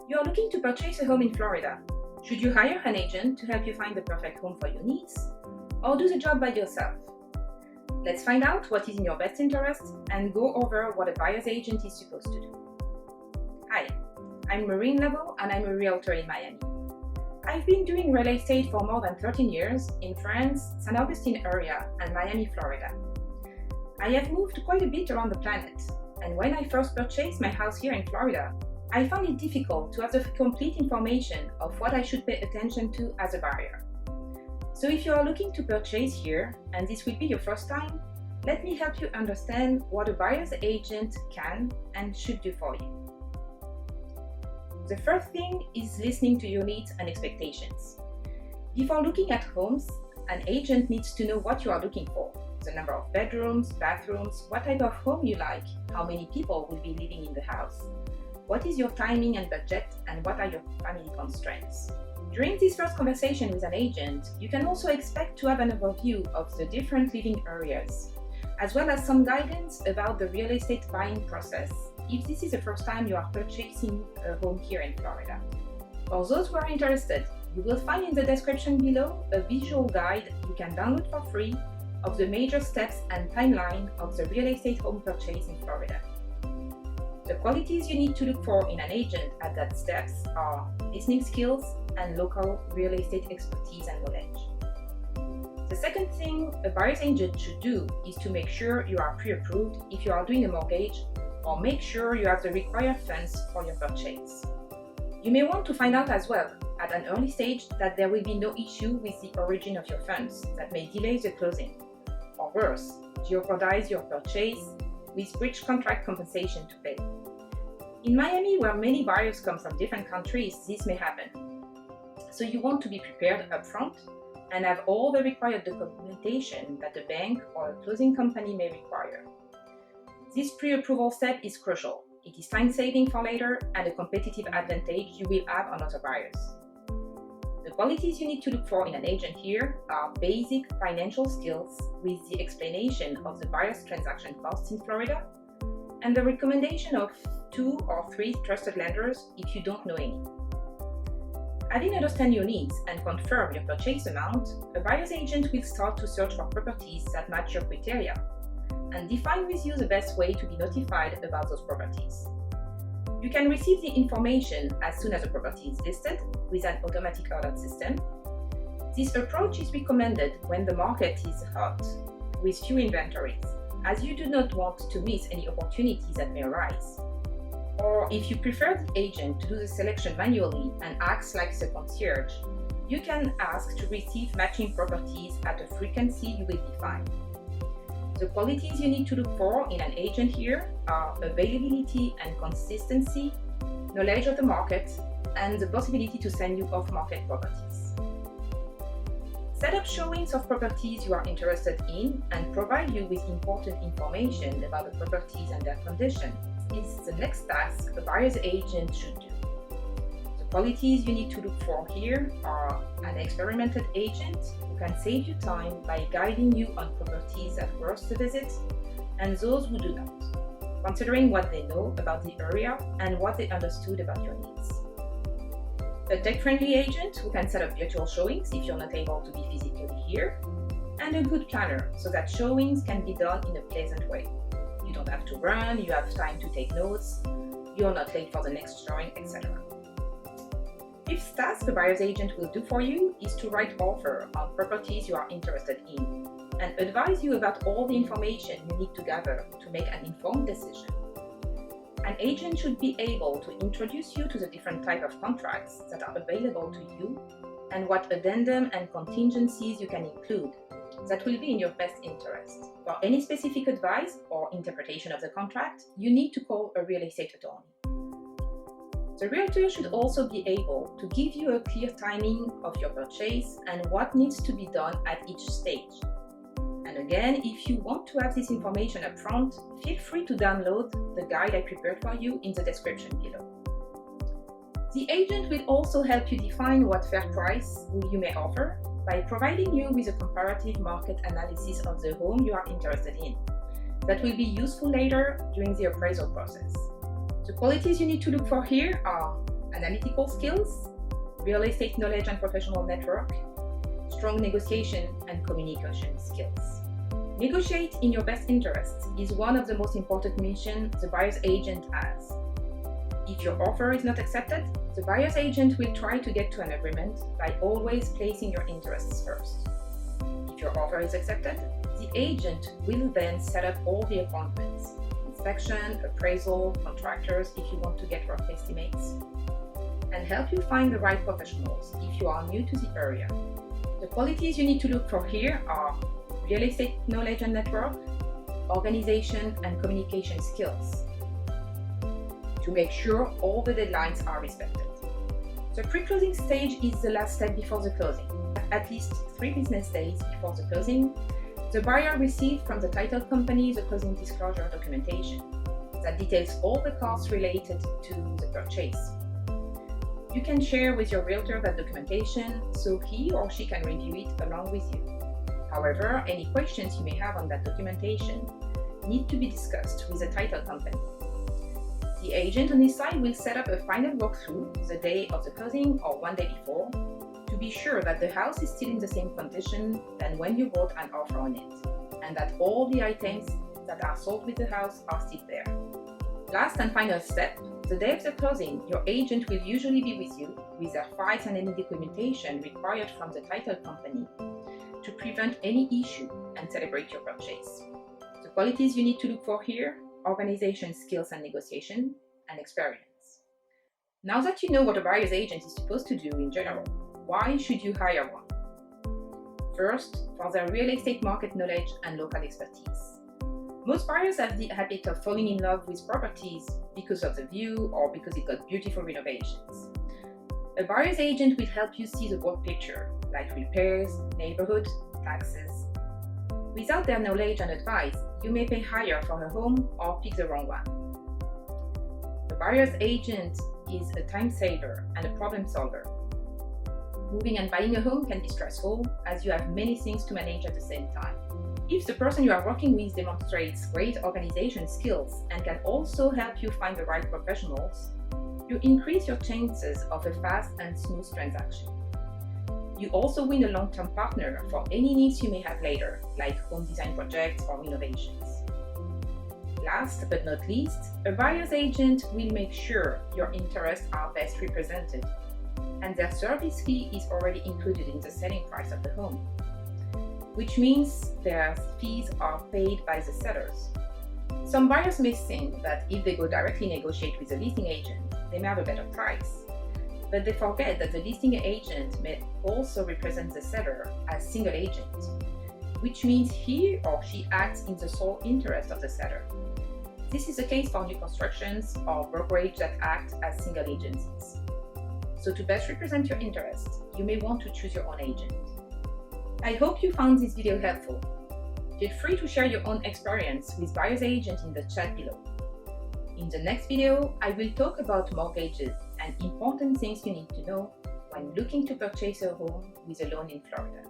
You are looking to purchase a home in Florida. Should you hire an agent to help you find the perfect home for your needs, or do the job by yourself? Let's find out what is in your best interest and go over what a buyer's agent is supposed to do. Hi, I'm Lavaud and I'm a realtor in Miami. I've been doing real estate for more than 13 years in France, San Augustine area, and Miami, Florida. I have moved quite a bit around the planet, and when I first purchased my house here in Florida, I found it difficult to have the complete information of what I should pay attention to as a buyer. So if you are looking to purchase here, and this will be your first time, let me help you understand what a buyer's agent can and should do for you. The first thing is listening to your needs and expectations. Before looking at homes, an agent needs to know what you are looking for, the number of bedrooms, bathrooms, what type of home you like, how many people will be living in the house, what is your timing and budget, and what are your family constraints. During this first conversation with an agent, you can also expect to have an overview of the different living areas, as well as some guidance about the real estate buying process if this is the first time you are purchasing a home here in Florida. For those who are interested, you will find in the description below a visual guide you can download for free of the major steps and timeline of the real estate home purchase in Florida. The qualities you need to look for in an agent at that steps are listening skills and local real estate expertise and knowledge. The second thing a buyer's agent should do is to make sure you are pre-approved if you are doing a mortgage, or make sure you have the required funds for your purchase. You may want to find out as well at an early stage that there will be no issue with the origin of your funds that may delay the closing, or worse, jeopardize your purchase with breach contract compensation to pay. In Miami, where many buyers come from different countries, this may happen. So you want to be prepared upfront and have all the required documentation that a bank or a closing company may require. This pre-approval step is crucial. It is time-saving for later and a competitive advantage you will have on other buyers. The qualities you need to look for in an agent here are basic financial skills with the explanation of the buyer's transaction costs in Florida and the recommendation of 2 or 3 trusted lenders if you don't know any. Having understand your needs and confirm your purchase amount, a buyer's agent will start to search for properties that match your criteria and define with you the best way to be notified about those properties. You can receive the information as soon as a property is listed with an automatic alert system. This approach is recommended when the market is hot with few inventories, as you do not want to miss any opportunities that may arise. Or if you prefer the agent to do the selection manually and acts like the concierge, you can ask to receive matching properties at a frequency you will define. The qualities you need to look for in an agent here are availability and consistency, knowledge of the market, and the possibility to send you off-market properties. Set up showings of properties you are interested in and provide you with important information about the properties and their condition is the next task a buyer's agent should do. The qualities you need to look for here are an experimented agent who can save you time by guiding you on properties that worth the visit and those who do not, considering what they know about the area and what they understood about your needs. A tech-friendly agent who can set up virtual showings if you're not able to be physically here, and a good planner so that showings can be done in a pleasant way. You don't have to run, you have time to take notes, you're not late for the next showing, etc. Fifth task a buyer's agent will do for you is to write offer on properties you are interested in and advise you about all the information you need to gather to make an informed decision. An agent should be able to introduce you to the different type of contracts that are available to you and what addendum and contingencies you can include that will be in your best interest. For any specific advice or interpretation of the contract, you need to call a real estate attorney. The realtor should also be able to give you a clear timing of your purchase and what needs to be done at each stage. And again, if you want to have this information up front, feel free to download the guide I prepared for you in the description below. The agent will also help you define what fair price you may offer by providing you with a comparative market analysis of the home you are interested in. That will be useful later during the appraisal process. The qualities you need to look for here are analytical skills, real estate knowledge and professional network, strong negotiation and communication skills. Negotiate in your best interests is one of the most important missions the buyer's agent has. If your offer is not accepted, the buyer's agent will try to get to an agreement by always placing your interests first. If your offer is accepted, the agent will then set up all the appointments, inspection, appraisal, contractors if you want to get rough estimates, and help you find the right professionals if you are new to the area. The qualities you need to look for here are real estate knowledge and network, organization and communication skills, to make sure all the deadlines are respected. The pre-closing stage is the last step before the closing. At least 3 business days before the closing, the buyer receives from the title company the closing disclosure documentation that details all the costs related to the purchase. You can share with your realtor that documentation so he or she can review it along with you. However, any questions you may have on that documentation need to be discussed with the title company. The agent on his side will set up a final walkthrough the day of the closing or one day before to be sure that the house is still in the same condition than when you bought an offer on it, and that all the items that are sold with the house are still there. Last and final step, the day of the closing, your agent will usually be with you with their files and any documentation required from the title company to prevent any issue and celebrate your purchase. The qualities you need to look for here: organization skills and negotiation, and experience. Now that you know what a buyer's agent is supposed to do in general, why should you hire one? First, for their real estate market knowledge and local expertise. Most buyers have the habit of falling in love with properties because of the view or because it got beautiful renovations. A buyer's agent will help you see the broad picture, like repairs, neighborhood, taxes. Without their knowledge and advice, you may pay higher for a home or pick the wrong one. The buyer's agent is a time saver and a problem solver. Moving and buying a home can be stressful, as you have many things to manage at the same time. If the person you are working with demonstrates great organization skills and can also help you find the right professionals, you increase your chances of a fast and smooth transaction. You also win a long-term partner for any needs you may have later, like home design projects or renovations. Last but not least, a buyer's agent will make sure your interests are best represented, and their service fee is already included in the selling price of the home, which means their fees are paid by the sellers. Some buyers may think that if they go directly negotiate with a listing agent, they may have a better price. But they forget that the listing agent may also represent the seller as single agent, which means he or she acts in the sole interest of the seller. This is the case for new constructions or brokerage that act as single agencies. So to best represent your interests, you may want to choose your own agent. I hope you found this video helpful. Feel free to share your own experience with buyer's agent in the chat below. In the next video, I will talk about mortgages and important things you need to know when looking to purchase a home with a loan in Florida.